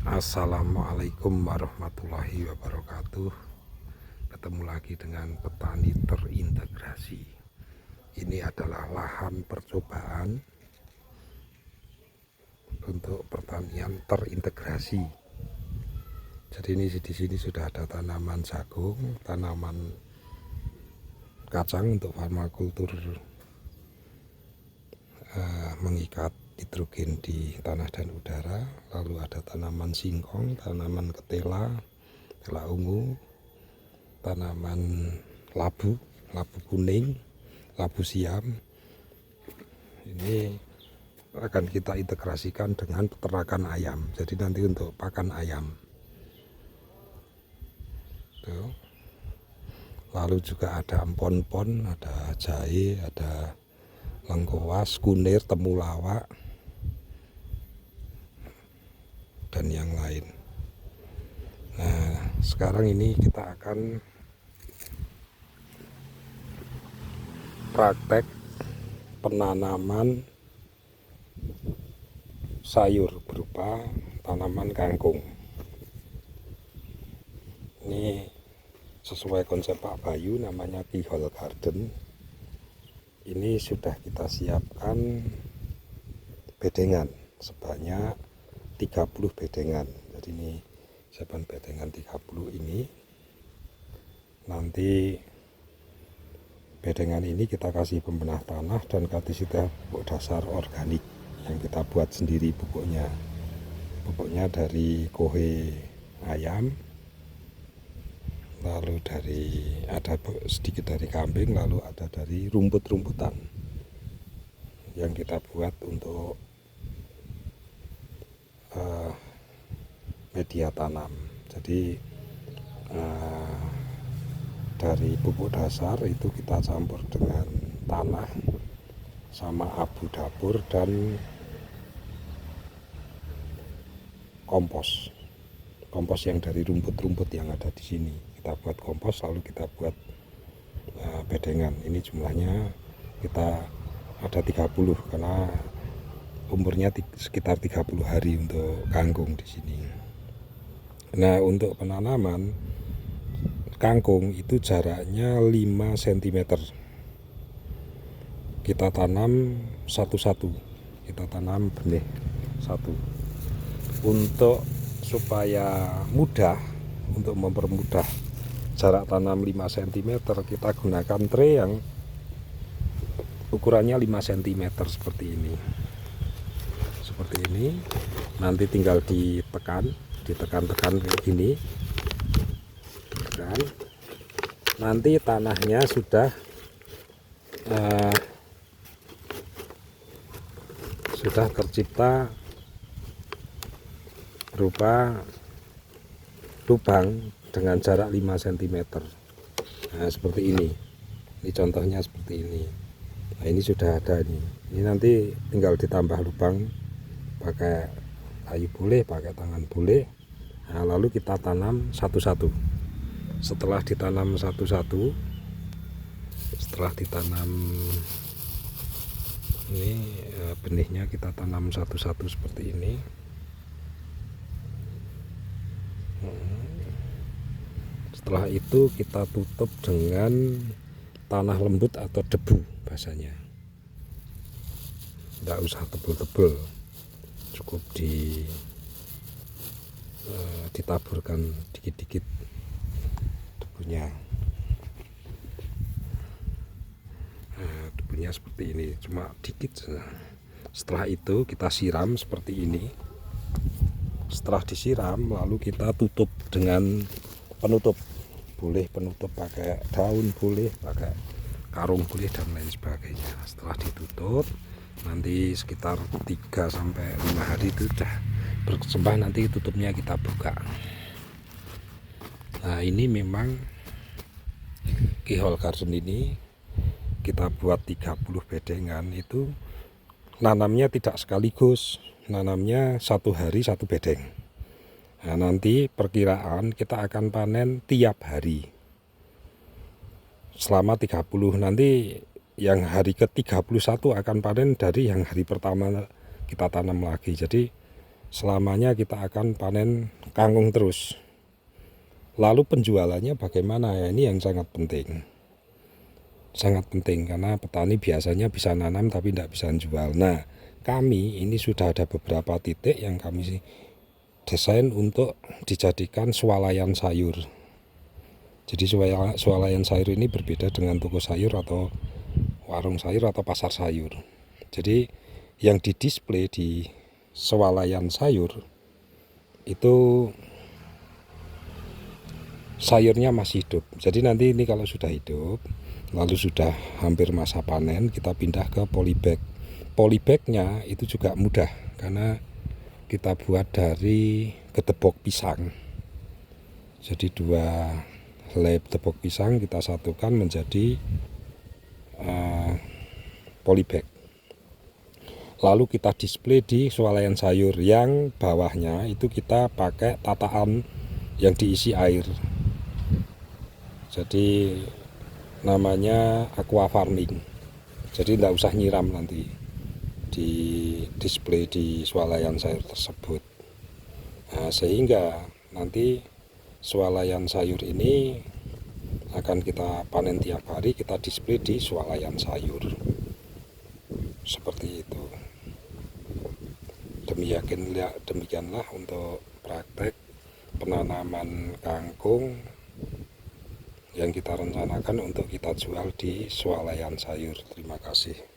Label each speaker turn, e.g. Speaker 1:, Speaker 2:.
Speaker 1: Assalamualaikum warahmatullahi wabarakatuh. Ketemu lagi dengan petani terintegrasi. Ini adalah lahan percobaan untuk pertanian terintegrasi. Jadi ini di sini sudah ada tanaman jagung, tanaman kacang untuk permakultur mengikat nitrogen di tanah dan udara. Lalu ada tanaman singkong, tanaman ketela, ketela ungu, tanaman labu kuning, labu siam. Ini akan kita integrasikan dengan peternakan ayam. Jadi nanti untuk pakan ayam. Tuh. Lalu juga ada empon-pon, ada jahe, ada lengkoas, kunir, temulawak, dan yang lain. Nah, sekarang ini kita akan praktek penanaman sayur berupa tanaman kangkung. Ini sesuai konsep Pak Bayu, namanya keyhole garden. Ini sudah kita siapkan bedengan sebanyak 30 bedengan. Jadi ini siapkan bedengan 30 ini. Nanti bedengan ini kita kasih pembenah tanah dan kasih pupuk dasar organik yang kita buat sendiri pupuknya. Pupuknya dari kohe ayam, lalu ada sedikit dari kambing, lalu ada dari rumput-rumputan yang kita buat untuk media tanam. Jadi dari pupuk dasar itu kita campur dengan tanah sama abu dapur dan kompos yang dari rumput-rumput yang ada di sini. Kita buat kompos, lalu kita buat bedengan. Ini jumlahnya kita ada 30 karena umurnya sekitar 30 hari untuk kangkung di sini. Nah, untuk penanaman kangkung itu jaraknya 5 cm. Kita tanam satu-satu. Kita tanam benih satu. Untuk supaya mudah, untuk mempermudah jarak tanam 5 cm, kita gunakan tray yang ukurannya 5 cm seperti ini. Seperti ini. Nanti tinggal ditekan-tekan kayak gini. Tekan. Nanti tanahnya sudah tercipta berupa lubang dengan jarak 5 cm. Nah, seperti ini. Ini contohnya seperti ini. Nah, ini sudah ada ini. Ini nanti tinggal ditambah lubang pakai kayu boleh, pakai tangan boleh. Nah, lalu kita tanam satu-satu. Setelah ditanam satu-satu, setelah ditanam ini benihnya kita tanam satu-satu seperti ini. Setelah itu kita tutup dengan tanah lembut atau debu bahasanya. Tidak usah tebel-tebel, cukup ditaburkan dikit-dikit debunya. Nah, debunya seperti ini, cuma dikit. Setelah itu kita siram seperti ini. Setelah disiram, lalu kita tutup dengan penutup. Boleh penutup pakai daun, boleh pakai karung, boleh, dan lain sebagainya. Setelah ditutup, nanti sekitar 3-5 hari itu sudah berkembang, nanti tutupnya kita buka. Nah, ini memang keyhole garden ini kita buat 30 bedengan. Itu nanamnya tidak sekaligus, nanamnya 1 hari 1 bedeng. Nah, nanti perkiraan kita akan panen tiap hari selama 30. Nanti yang hari ke-31 akan panen dari yang hari pertama kita tanam lagi. Jadi selamanya kita akan panen kangkung terus. Lalu penjualannya bagaimana ya, ini yang sangat penting. Sangat penting karena petani biasanya bisa nanam tapi tidak bisa jual. Nah, kami ini sudah ada beberapa titik yang kami desain untuk dijadikan swalayan sayur. Jadi swalayan sayur ini berbeda dengan toko sayur atau warung sayur atau pasar sayur. Jadi yang didisplay di swalayan sayur itu sayurnya masih hidup. Jadi nanti ini kalau sudah hidup, lalu sudah hampir masa panen, kita pindah ke polybag. Polybagnya itu juga mudah karena kita buat dari getebok pisang. Jadi 2 helai getebok pisang kita satukan menjadi polybag. Lalu kita display di swalayan sayur yang bawahnya itu kita pakai tataan yang diisi air. Jadi namanya aqua farming. Jadi tidak usah nyiram nanti di display di swalayan sayur tersebut. Nah, sehingga nanti swalayan sayur ini akan kita panen tiap hari, kita display di swalayan sayur. Seperti itu. Demikianlah untuk praktek penanaman kangkung yang kita rencanakan untuk kita jual di swalayan sayur. Terima kasih.